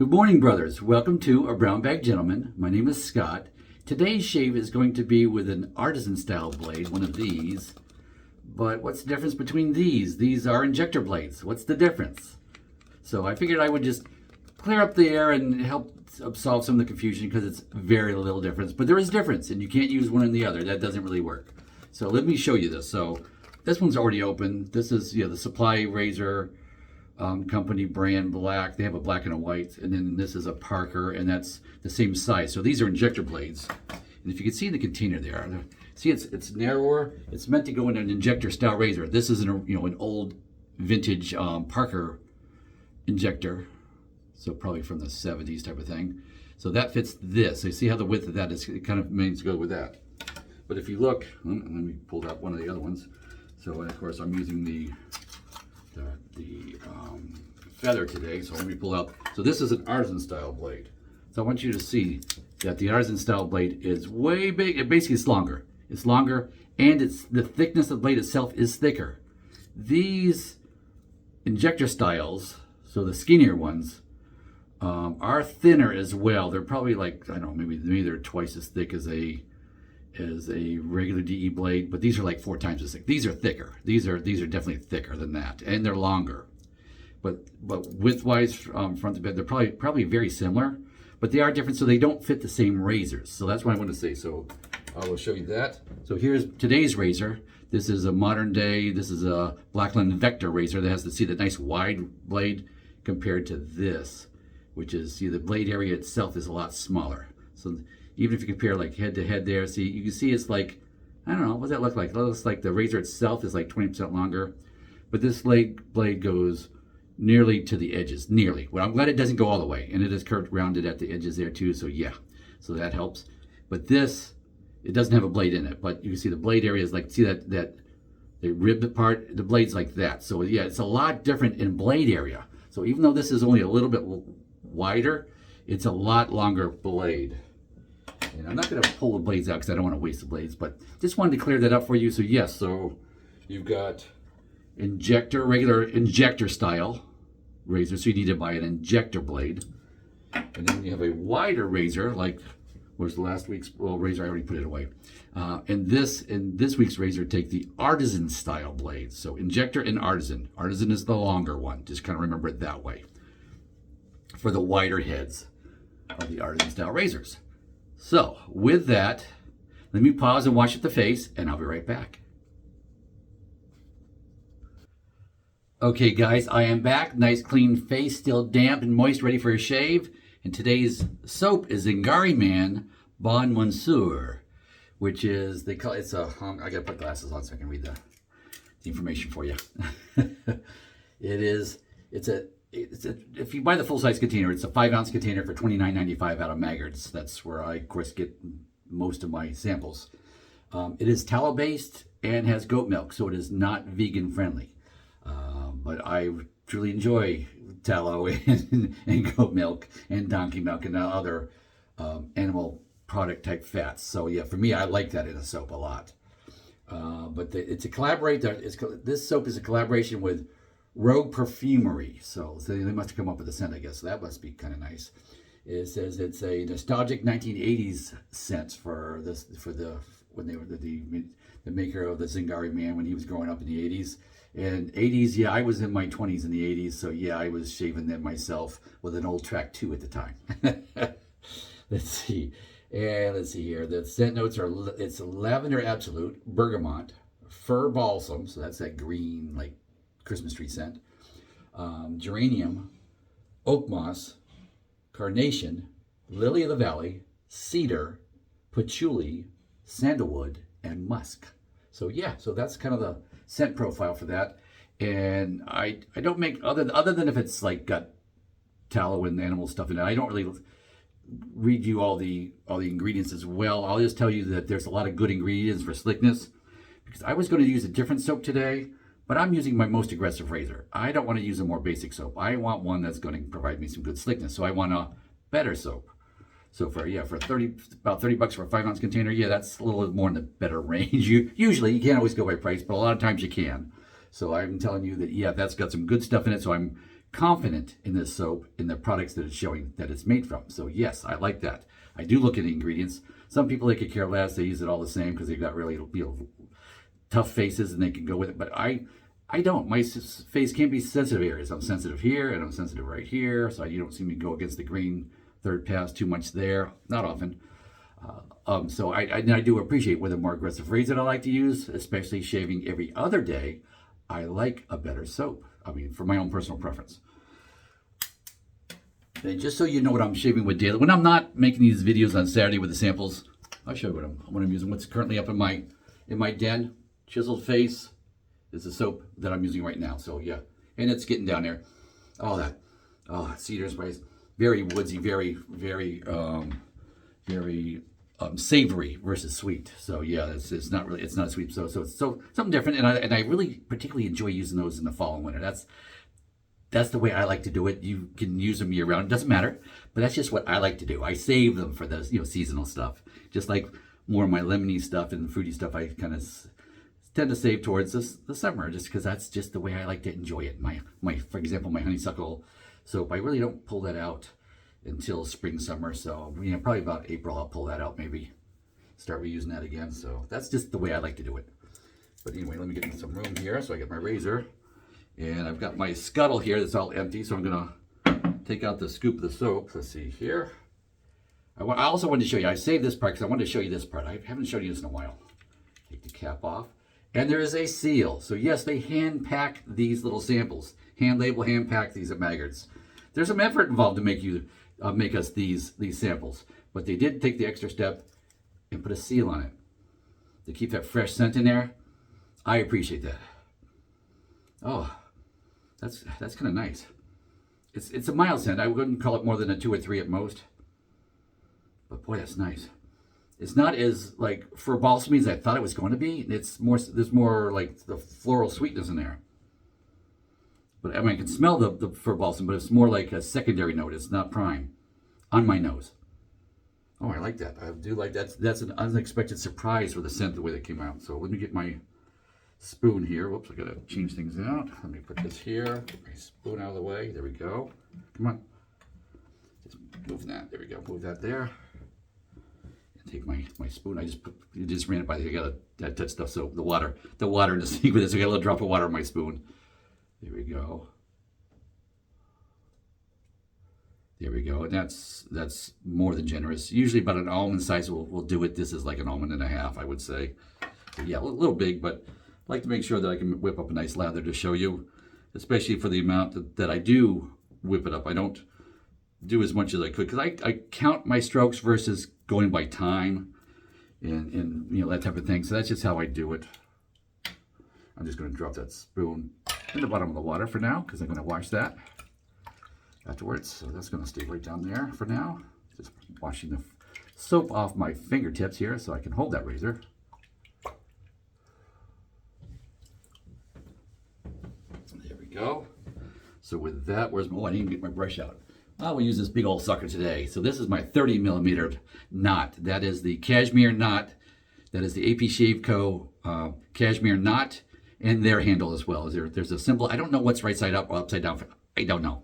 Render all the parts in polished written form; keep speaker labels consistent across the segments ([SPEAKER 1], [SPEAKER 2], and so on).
[SPEAKER 1] Good morning, brothers. Welcome to A Brown Bag Gentleman. My name is Scott. Today's shave is going to be with an artisan style blade, one of these. But what's the difference between these? These are injector blades. What's the difference? So I figured I would just clear up the air and help solve some of the confusion because it's very little difference. But there is difference, and you can't use one and the other. That doesn't really work. So let me show you this. So this one's already open. This is the Supply Razor company brand black. They have a black and a white, and then this is a Parker, and that's the same size. So these are injector blades, and if you can see in the container there, see it's narrower. It's meant to go in an injector style razor. This is an old vintage Parker injector, so probably from the 70s type of thing. So that fits this. So you see how the width of that is, it kind of means to go with that. But if you look, let me pull out one of the other ones. So of course I'm using the feather today, so let me pull out. So this is an artisan style blade. So I want you to see that the artisan style blade is way big. It basically is longer. It's longer, and the thickness of the blade itself is thicker. These injector styles, so the skinnier ones, are thinner as well. They're probably like, I don't know, maybe they're twice as thick as a regular DE blade, but these are like 4 times as thick. These are thicker. These are definitely thicker than that, and they're longer. But width-wise, front to back, they're probably very similar, but they are different, so they don't fit the same razors. So that's what I want to say. So I will show you that. So here's today's razor. This is a modern day. This is a Blacklands Vector razor that has the nice wide blade compared to this, which is the blade area itself is a lot smaller. So even if you compare like head to head there, you can see it's like, I don't know, what does that look like? It looks like the razor itself is like 20% longer, but this blade goes nearly to the edges, nearly. Well, I'm glad it doesn't go all the way, and it is curved rounded at the edges there too, so yeah, so that helps. But this, it doesn't have a blade in it, but you can see the blade area is like, see that they ribbed part, the blade's like that. So yeah, it's a lot different in blade area. So even though this is only a little bit wider, it's a lot longer blade. And I'm not going to pull the blades out because I don't want to waste the blades, but just wanted to clear that up for you. So yes, so you've got regular injector style razor, so you need to buy an injector blade. And then you have a wider razor, like was last week's razor. I already put it away. In this week's razor, take the artisan style blade. So injector and artisan. Artisan is the longer one. Just kind of remember it that way. For the wider heads of the artisan style razors. So with that, let me pause and wash up the face, and I'll be right back. Okay guys, I am back. Nice clean face, still damp and moist, ready for a shave. And today's soap is Zingari Man Bon Monsuir, which is, I gotta put glasses on so I can read the information for you. If you buy the full-size container, it's a 5-ounce container for $29.95 out of Maggart's. That's where I, of course, get most of my samples. It is tallow-based and has goat milk, so it is not vegan-friendly. But I truly enjoy tallow and goat milk and donkey milk and other animal product-type fats. So yeah, for me, I like that in a soap a lot. But it's a collaboration. This soap is a collaboration with Rogue Perfumery, so they must have come up with a scent, I guess. So that must be kind of nice. It says it's a nostalgic 1980s scent for the maker of the Zingari Man when he was growing up in the 80s. And 80s, yeah, I was in my 20s in the 80s, so yeah, I was shaving them myself with an old Track 2 at the time. Let's see here. The scent notes are, it's lavender absolute, bergamot, fir balsam, so that's that green like Christmas tree scent, geranium, oak moss, carnation, lily of the valley, cedar, patchouli, sandalwood, and musk. So yeah, so that's kind of the scent profile for that. And I don't make, other than if it's like got tallow and animal stuff in it, I don't really read you all the ingredients as well. I'll just tell you that there's a lot of good ingredients for slickness, because I was going to use a different soap today, but I'm using my most aggressive razor. I don't want to use a more basic soap. I want one that's going to provide me some good slickness. So I want a better soap. So for about $30 for a 5-ounce container, yeah, that's a little more in the better range. Usually, you can't always go by price, but a lot of times you can. So I'm telling you that, yeah, that's got some good stuff in it. So I'm confident in this soap, in the products that it's showing that it's made from. So yes, I like that. I do look at the ingredients. Some people, they could care less. They use it all the same because they've got really, tough faces and they can go with it. But I don't. My face can be sensitive areas. I'm sensitive here and I'm sensitive right here. So you don't see me go against the green third pass too much there. Not often. So I do appreciate with a more aggressive razor that I like to use, especially shaving every other day. I like a better soap. I mean, for my own personal preference. And just so you know what I'm shaving with daily, when I'm not making these videos on Saturday with the samples, I'll show you what I'm using. What's currently up in my den, Chiseled Face, is the soap that I'm using right now. So yeah, and it's getting down there. Cedar spice, very woodsy, very savory versus sweet. So yeah, it's not sweet. So it's something different, and I really particularly enjoy using those in the fall and winter. That's the way I like to do it. You can use them year round. It doesn't matter, but that's just what I like to do. I save them for the seasonal stuff. Just like more of my lemony stuff and fruity stuff, I kind of tend to save towards the summer, just because that's just the way I like to enjoy it. For example, my honeysuckle soap, I really don't pull that out until spring, summer. So probably about April, I'll pull that out, maybe start reusing that again. So that's just the way I like to do it. But anyway, let me get in some room here. So I get my razor. And I've got my scuttle here that's all empty, so I'm going to take out the scoop of the soap. Let's see here. I also wanted to show you, I saved this part because I wanted to show you this part. I haven't showed you this in a while. Take the cap off. And there is a seal. So yes, they hand pack these little samples. Hand label, hand pack these at Maggart's. There's some effort involved to make us these samples. But they did take the extra step and put a seal on it to keep that fresh scent in there. I appreciate that. Oh, that's kind of nice. It's a mild scent. I wouldn't call it more than a 2 or 3 at most. But boy, that's nice. It's not as like for balsamy as I thought it was going to be. There's more like the floral sweetness in there. But I mean, I can smell the fir balsam, but it's more like a secondary note. It's not prime on my nose. Oh, I like that. I do like that. That's an unexpected surprise for the scent, the way that came out. So let me get my spoon here. Whoops, I gotta change things out. Let me put this here. Get my spoon out of the way. There we go. Come on. Just move that. There we go. Move that there. And take my spoon. You just ran it by. I gotta touch stuff. So the water in the sink with this. I got a little drop of water on my spoon. There we go. There we go. And that's more than generous. Usually about an almond size we'll do it. This is like an almond and a half, I would say. But yeah, a little big, but I like to make sure that I can whip up a nice lather to show you, especially for the amount that I do whip it up. I don't do as much as I could because I count my strokes versus going by time and that type of thing. So that's just how I do it. I'm just going to drop that spoon in the bottom of the water for now because I'm going to wash that afterwards. So that's going to stay right down there for now. Just washing the soap off my fingertips here so I can hold that razor. Go. So with that, I need to get my brush out. I will use this big old sucker today. So this is my 30 millimeter knot. That is the cashmere knot. That is the AP Shave Co. Cashmere knot and their handle as well. There's a symbol. I don't know what's right side up or upside down. I don't know.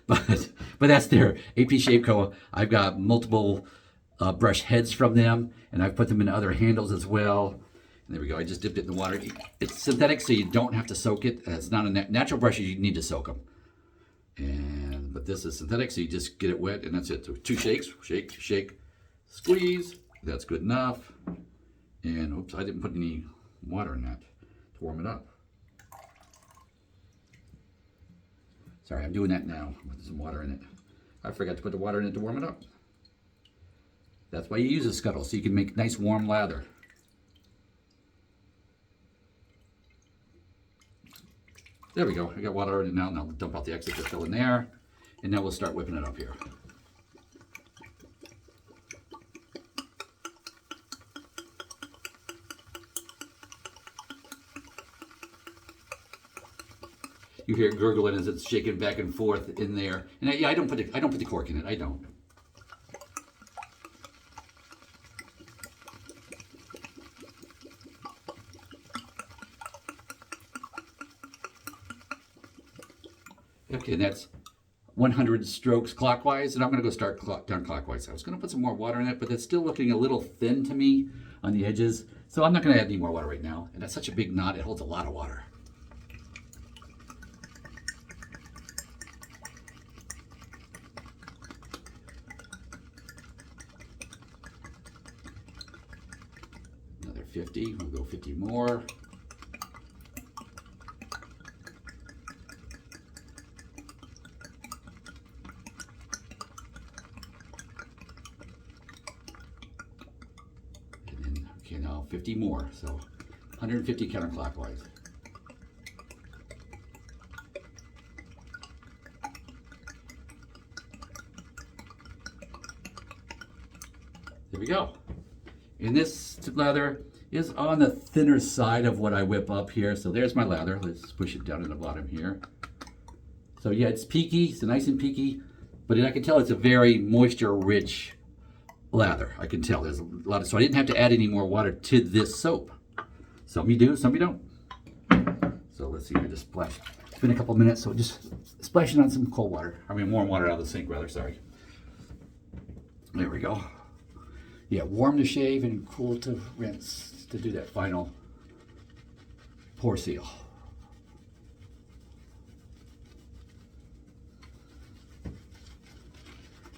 [SPEAKER 1] but that's their AP Shave Co. I've got multiple brush heads from them, and I've put them in other handles as well. There we go. I just dipped it in the water. It's synthetic, so you don't have to soak it. It's not a natural brush. You need to soak them. But this is synthetic, so you just get it wet, and that's it. So 2 shakes. Shake, shake, squeeze. That's good enough. And oops, I didn't put any water in that to warm it up. Sorry, I'm doing that now with some water in it. I forgot to put the water in it to warm it up. That's why you use a scuttle, so you can make nice warm lather. There we go. I got water in it now. Now I'll dump out the excess that's still in there. And now we'll start whipping it up here. You hear it gurgling as it's shaking back and forth in there. And I don't put the cork in it. I don't. Okay, and that's 100 strokes clockwise, and I'm going to go start down clockwise. I was going to put some more water in it, but it's still looking a little thin to me on the edges, so I'm not going to add any more water right now. And that's such a big knot, it holds a lot of water. Another 50, we'll go 50 more. Okay, now 50 more, so 150 counterclockwise. There we go. And this lather is on the thinner side of what I whip up here. So there's my lather. Let's push it down to the bottom here. So yeah, it's peaky, it's nice and peaky, but I can tell it's a very moisture-rich lather. I can tell there's a lot of, so I didn't have to add any more water to this soap. Some you do, some you don't. So let's see, I just splash. It's been a couple minutes, so just splash it on some cold water. I mean, warm water out of the sink, rather, sorry. There we go. Yeah, warm to shave and cool to rinse to do that final pour seal.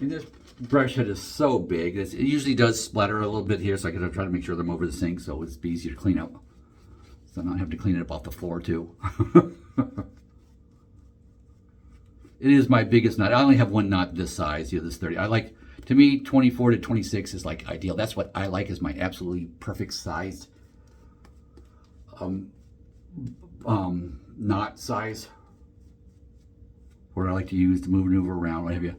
[SPEAKER 1] And this brush head is so big, it usually does splatter a little bit here, so I gotta try to make sure they're over the sink so it's easier to clean up. So I'm not having to clean it up off the floor too. It is my biggest knot. I only have one knot this size, this 30. I like, to me, 24 to 26 is like ideal. That's what I like, is my absolutely perfect sized knot size. What I like to use to maneuver around, what have you.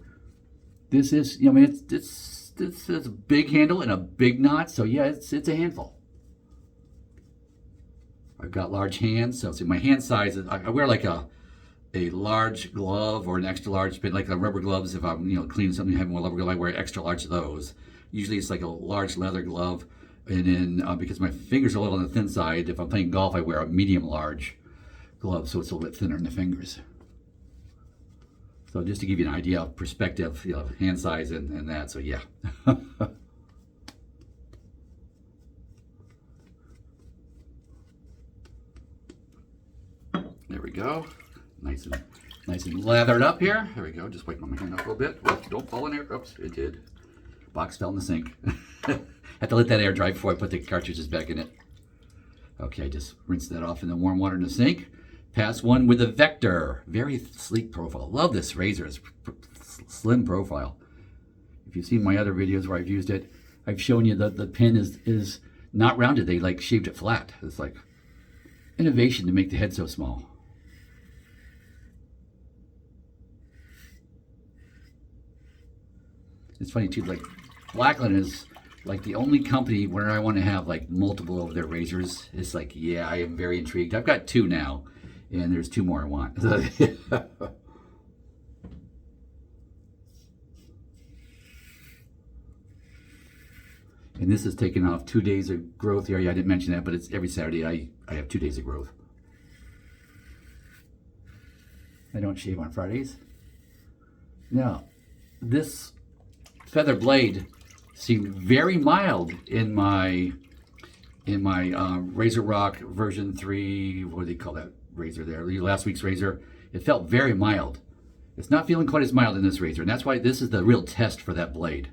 [SPEAKER 1] This is, I mean, it's a big handle and a big knot, so yeah, it's a handful. I've got large hands, so see my hand size is, I wear like a large glove or an extra large, but like the rubber gloves. If I'm cleaning something, having one rubber glove, I wear extra large of those. Usually it's like a large leather glove, and then because my fingers are a little on the thin side, if I'm playing golf, I wear a medium large glove, so it's a little bit thinner in the fingers. So just to give you an idea of perspective, hand size and that, so yeah. There we go. Nice and lathered up here. There we go. Just wipe my hand up a little bit. Whoops, don't fall in there. Oops, it did. Box fell in the sink. Have to let that air dry before I put the cartridges back in it. Okay, just rinse that off in the warm water in the sink. Pass one with the Vector. Very sleek profile. Love this razor. It's slim profile. If you've seen my other videos where I've used it, I've shown you that the pin is not rounded. They like shaved it flat. It's like innovation to make the head so small. It's funny too, like Blackland is like the only company where I want to have like multiple of their razors. It's like, yeah, I am very intrigued. I've got 2 now, and there's 2 more I want. And this is taking off 2 days of growth here. Yeah, I didn't mention that, but it's every Saturday I have 2 days of growth. I don't shave on Fridays. Now, this feather blade seemed very mild in my Razorock version 3. What do they call that razor there? Last week's razor. It felt very mild. It's not feeling quite as mild in this razor, and that's why this is the real test for that blade.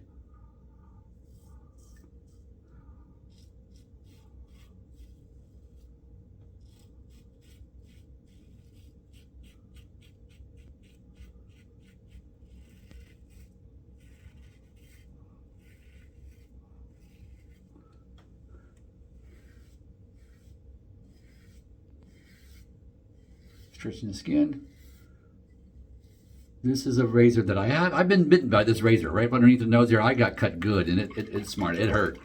[SPEAKER 1] Stretching the skin. This is a razor that I have. I've been bitten by this razor right underneath the nose here. I got cut good, and it's smart. It hurt.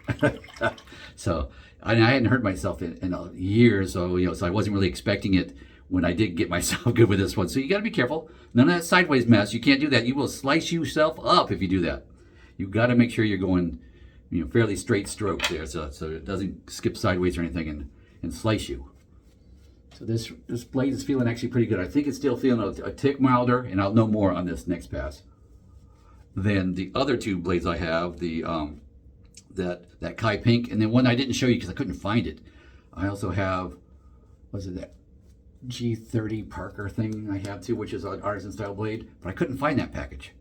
[SPEAKER 1] So I hadn't hurt myself in years, so so I wasn't really expecting it when I did get myself good with this one. So you got to be careful. None of that sideways mess. You can't do that. You will slice yourself up if you do that. You got to make sure you're going, fairly straight strokes there, so it doesn't skip sideways or anything and slice you. So this blade is feeling actually pretty good. I think it's still feeling a tick milder, and I'll know more on this next pass than the other two blades I have, the that Kai Pink, and then one I didn't show you because I couldn't find it. I also have, was it that G30 Parker thing I have too, which is an artisan style blade, but I couldn't find that package.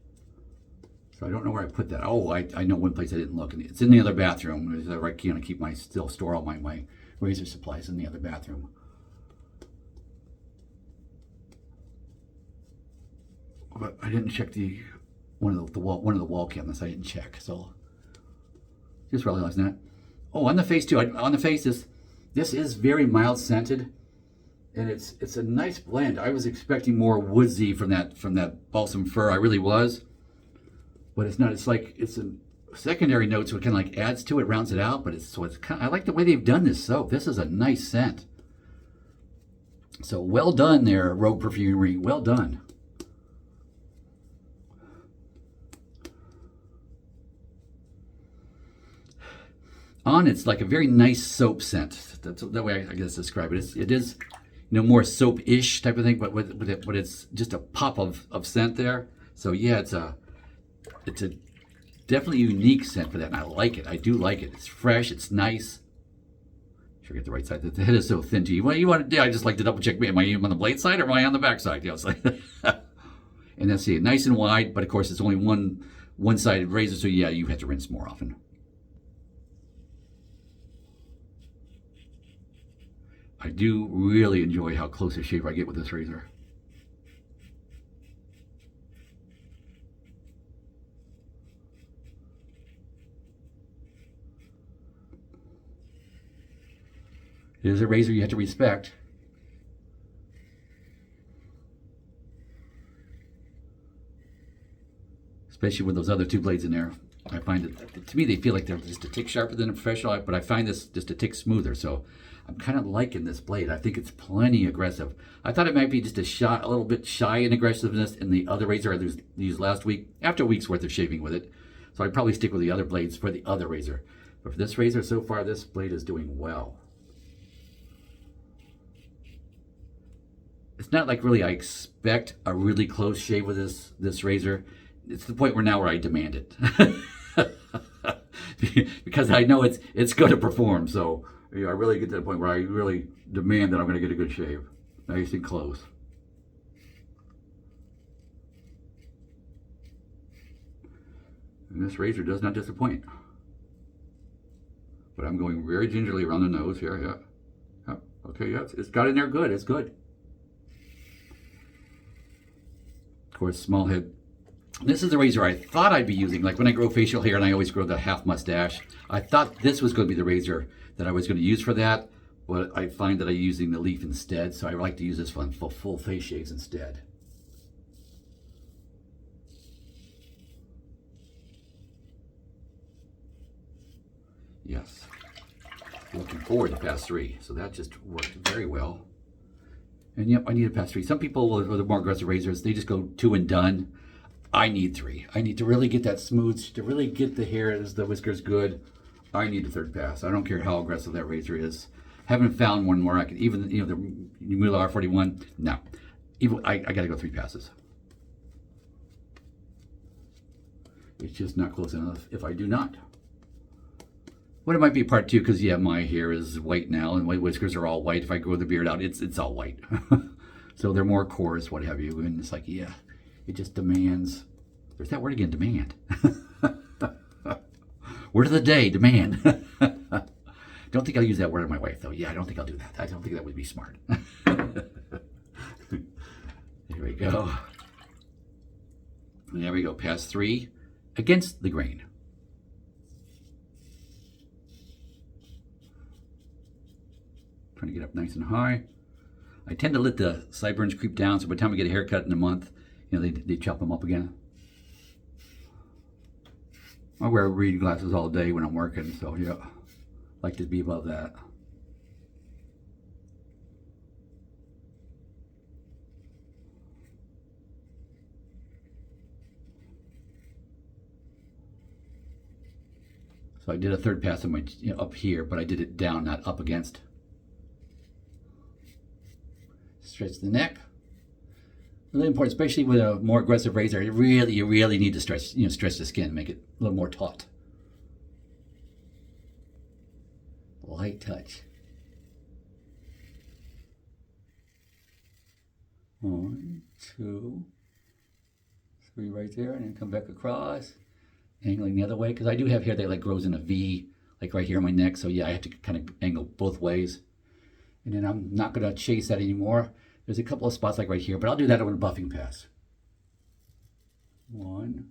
[SPEAKER 1] So I don't know where I put that. Oh, I know one place I didn't look, and it's in the other bathroom. I can't keep store all my razor supplies in the other bathroom. But I didn't check one of the wall cabinets. I didn't check, so just realized that. Oh, on the face too. On the face, this is very mild scented, and it's a nice blend. I was expecting more woodsy from that balsam fir. I really was, but it's not. It's like it's a secondary note, so it kind of like adds to it, rounds it out. But it's kind of, I like the way they've done this soap. This is a nice scent. So well done there, Rogue Perfumery. Well done. On, it's like a very nice soap scent. That's the way I guess describe it. It is, more soap-ish type of thing, but it's just a pop of scent there. So yeah, it's a definitely unique scent for that, and I like it. I do like it. It's fresh. It's nice. Sure, get the right side. The head is so thin to you. Well, you want to? Yeah, I just like to double check. Am I on the blade side or am I on the back side? It's like, and that's it. Nice and wide, but of course it's only one-sided razor, so yeah, you have to rinse more often. I do really enjoy how close a shave I get with this razor. It is a razor you have to respect. Especially with those other two blades in there. I find that, to me, they feel like they're just a tick sharper than a professional, but I find this just a tick smoother. So I'm kind of liking this blade. I think it's plenty aggressive. I thought it might be just a little bit shy in aggressiveness in the other razor I used last week, after a week's worth of shaving with it. So I'd probably stick with the other blades for the other razor. But for this razor, so far, this blade is doing well. It's not like really I expect a really close shave with this razor. It's the point where I demand it. Because I know it's going to perform. So I really get to the point where I really demand that I'm going to get a good shave. Nice and close. And this razor does not disappoint. But I'm going very gingerly around the nose here. Yeah. Okay, yeah, it's got in there good. It's good. Of course, small head. This is the razor I thought I'd be using. Like when I grow facial hair and I always grow the half mustache, I thought this was going to be the razor that I was going to use for that, but I find that I'm using the leaf instead, so I like to use this one for full face shaves instead. Yes. Looking forward to pass 3, so that just worked very well. And yep, I need a pass 3. Some people with the more aggressive razors, they just go 2 and done. I need 3. I need to really get that smooth, to really get the hair, the whiskers good. I need a 3rd pass. I don't care how aggressive that razor is. Haven't found one where I can, even, the Mula R41, no. I gotta go 3 passes. It's just not close enough if I do not. Well, it might be part 2 because, yeah, my hair is white now and my whiskers are all white. If I grow the beard out, it's all white. So they're more coarse, what have you. And it's like, yeah, it just demands. There's that word again, demand. Word of the day, demand. Don't think I'll use that word on my wife, though. Yeah, I don't think I'll do that. I don't think that would be smart. There we go. There we go. Pass 3 against the grain. Trying to get up nice and high. I tend to let the sideburns creep down, so by the time I get a haircut in a month, they chop them up again. I wear reading glasses all day when I'm working, so yeah, like to be above that. So I did a 3rd pass on my up here, but I did it down, not up against. Stretch the neck. Really important, especially with a more aggressive razor. You really need to stretch, stretch the skin, make it a little more taut. Light touch. 1, 2, 3 right there, and then come back across, angling the other way, because I do have hair that like grows in a V, like right here on my neck. So yeah, I have to kind of angle both ways. And then I'm not going to chase that anymore. There's a couple of spots like right here, but I'll do that on a buffing pass. 1,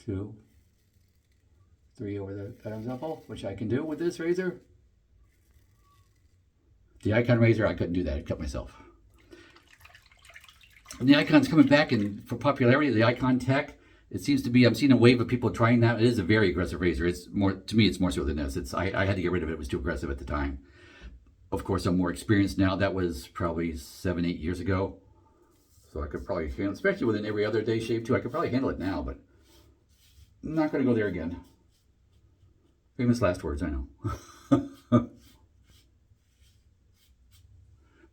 [SPEAKER 1] 2, 3 over the Adam's apple, which I can do with this razor. The Icon razor, I couldn't do that. I cut myself. And the Icon's coming back in for popularity. The Icon Tech. It seems to be. I'm seeing a wave of people trying that. It is a very aggressive razor. It's more, to me, it's more so than this. I had to get rid of it. It was too aggressive at the time. Of course, I'm more experienced now. That was probably 7, 8 years ago. So I could probably handle, especially with an every other day shave too. I could probably handle it now, but I'm not going to go there again. Famous last words, I know.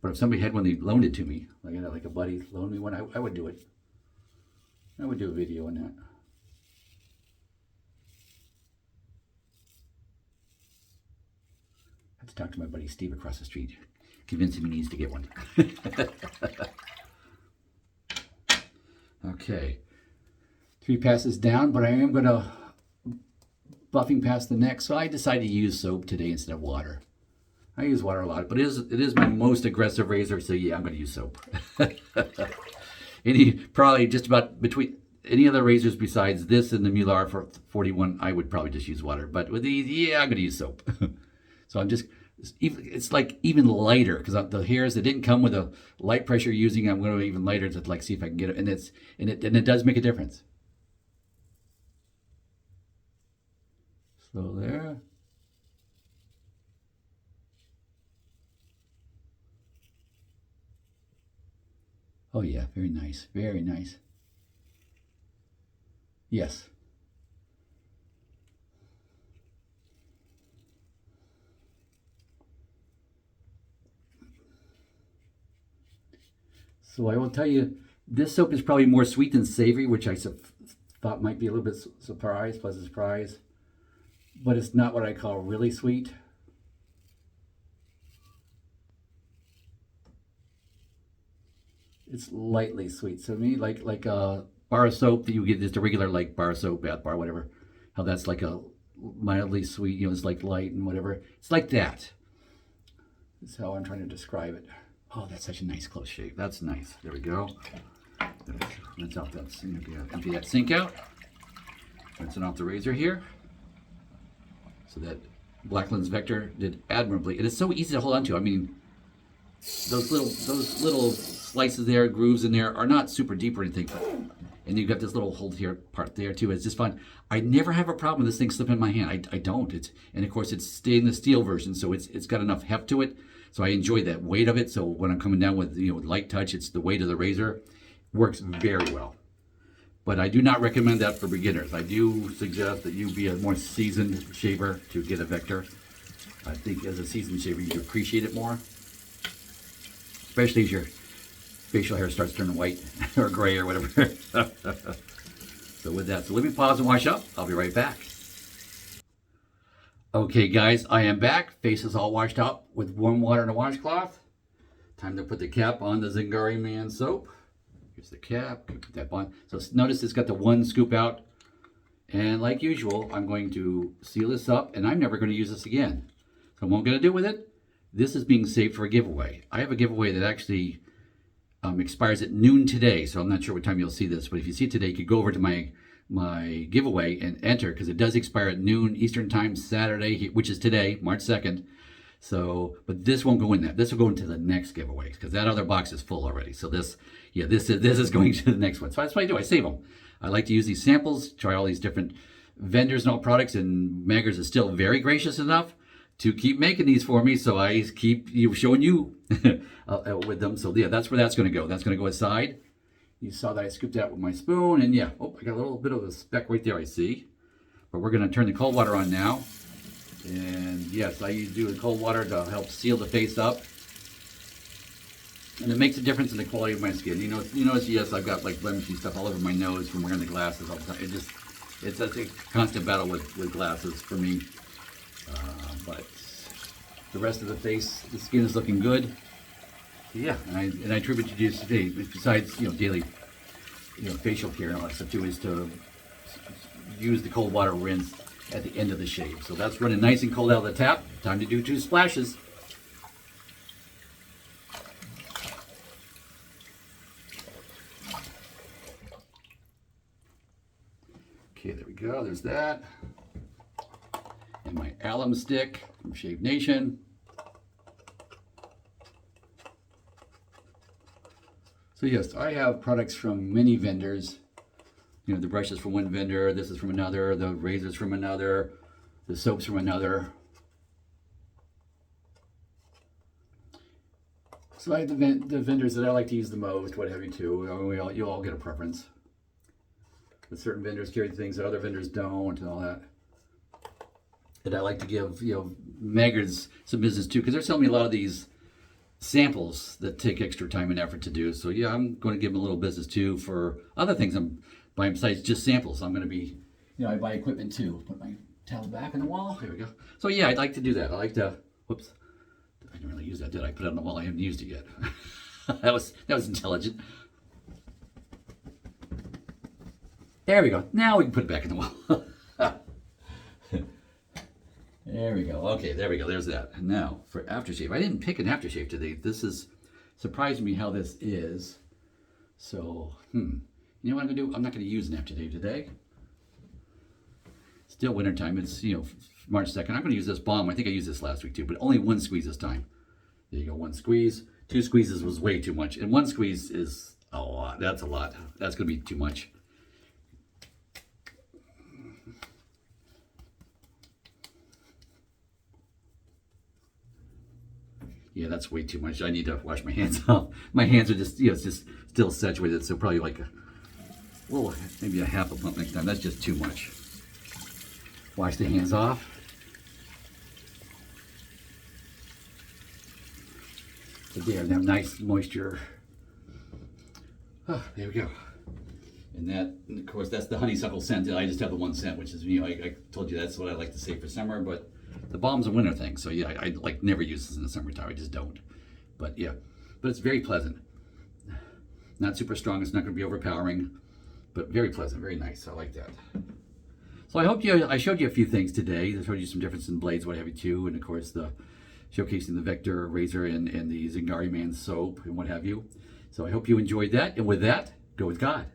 [SPEAKER 1] But if somebody had one, they loaned it to me, like a buddy loaned me one, I would do it. I would do a video on that. I have to talk to my buddy Steve across the street, convince him he needs to get one. Okay, 3 passes down, but I am going to buffing past the neck, so I decided to use soap today instead of water. I use water a lot, but it is my most aggressive razor, so yeah, I'm going to use soap. Probably just about between any other razors besides this and the Mular for 41, I would probably just use water. But with these, yeah, I'm going to use soap. So it's like even lighter, because the hairs that didn't come with a light pressure using, I'm going to even lighter to like see if I can get it, and it does make a difference. So there. Oh yeah, very nice, very nice. Yes. So I will tell you, this soap is probably more sweet than savory, which I thought might be a little bit pleasant surprise. But it's not what I call really sweet. It's lightly sweet. So to me, like a bar of soap that you get, just a regular like bar of soap, bath bar, whatever. How that's like a mildly sweet, it's like light and whatever. It's like that. That's how I'm trying to describe it. Oh, that's such a nice close shave. That's nice. There we go. Rinse off that sink. Empty that sink out. Rinsing off the razor here. So that Blacklands Vector did admirably. It is so easy to hold on to. I mean, those little slices there, grooves in there, are not super deep or anything. And you've got this little hold here part there too. It's just fun. I never have a problem with this thing slipping in my hand. I don't. And of course it's stainless steel version, so it's got enough heft to it. So I enjoy that weight of it. So when I'm coming down with with light touch, it's the weight of the razor. Works very well. But I do not recommend that for beginners. I do suggest that you be a more seasoned shaver to get a Vector. I think as a seasoned shaver, you appreciate it more. Especially as your facial hair starts turning white or gray or whatever. So with that, so let me pause and wash up. I'll be right back. Okay guys, I am back. Face is all washed up with warm water and a washcloth. Time to put the cap on the Zingari Man soap. Here's the cap, put that on. So notice it's got the 1 scoop out. And like usual, I'm going to seal this up, and I'm never going to use this again. So what I'm going to do with it, this is being saved for a giveaway. I have a giveaway that actually expires at noon today, so I'm not sure what time you'll see this, but if you see it today, you could go over to my giveaway and enter, because it does expire at noon Eastern time Saturday, which is today, March 2nd. So, but this won't go in that. This will go into the next giveaway, because that other box is full already. So this is going to the next one. So that's what I do. I save them. I like to use these samples, try all these different vendors and all products, and Maggers is still very gracious enough to keep making these for me, so I keep showing you with them. So yeah, that's where that's going to go. That's going to go aside. You saw that I scooped it out with my spoon, and yeah, oh, I got a little bit of a speck right there, I see. But we're going to turn the cold water on now. And yes, I do the cold water to help seal the face up. And it makes a difference in the quality of my skin. You notice, yes, I've got like blemishy stuff all over my nose from wearing the glasses all the time. It's a constant battle with glasses for me. But the rest of the face, the skin is looking good. Yeah, and I attribute to this today, besides, daily, facial care and all that stuff too, is to use the cold water rinse at the end of the shave. So that's running nice and cold out of the tap. Time to do 2 splashes. Okay, there we go. There's that. And my alum stick from Shave Nation. So yes, I have products from many vendors. The brushes from one vendor, this is from another, the razors from another, the soaps from another. So I have the vendors that I like to use the most, what have you too. You all get a preference. But certain vendors carry things that other vendors don't and all that. And I like to give, Maggards some business too, because they're selling me a lot of these samples that take extra time and effort to do. So yeah, I'm going to give them a little business too for other things I'm buying besides just samples. I'm going to be, I buy equipment too. Put my towel back on the wall. There we go. So yeah, I'd like to do that. I like to, whoops, I didn't really use that, did I? Put it on the wall. I haven't used it yet. that was intelligent. There we go. Now we can put it back in the wall. There we go. Okay, there we go. There's that. And now for aftershave. I didn't pick an aftershave today. This is surprising me how this is. So, you know what I'm going to do? I'm not going to use an aftershave today. Still wintertime. It's, March 2nd. I'm going to use this balm. I think I used this last week too, but only 1 squeeze this time. There you go. 1 squeeze. 2 squeezes was way too much. And 1 squeeze is a lot. That's a lot. That's going to be too much. Yeah, that's way too much. I need to wash my hands off. My hands are just, it's just still saturated. So probably like maybe a half a pump next time. That's just too much. Wash the hands off. So there, they have nice moisture. Oh, there we go. And of course, that's the honeysuckle scent. I just have the 1 scent, which is, I told you that's what I like to say for summer, but the balm's a winter thing. So yeah, I like never use this in the summertime. I just don't. But yeah, but it's very pleasant. Not super strong. It's not going to be overpowering, but very pleasant, very nice. I like that. So I showed you a few things today. I showed you some difference in blades, what have you too, and of course the showcasing the Vector razor and the Zingari Man soap and what have you. So I hope you enjoyed that. And with that, go with God.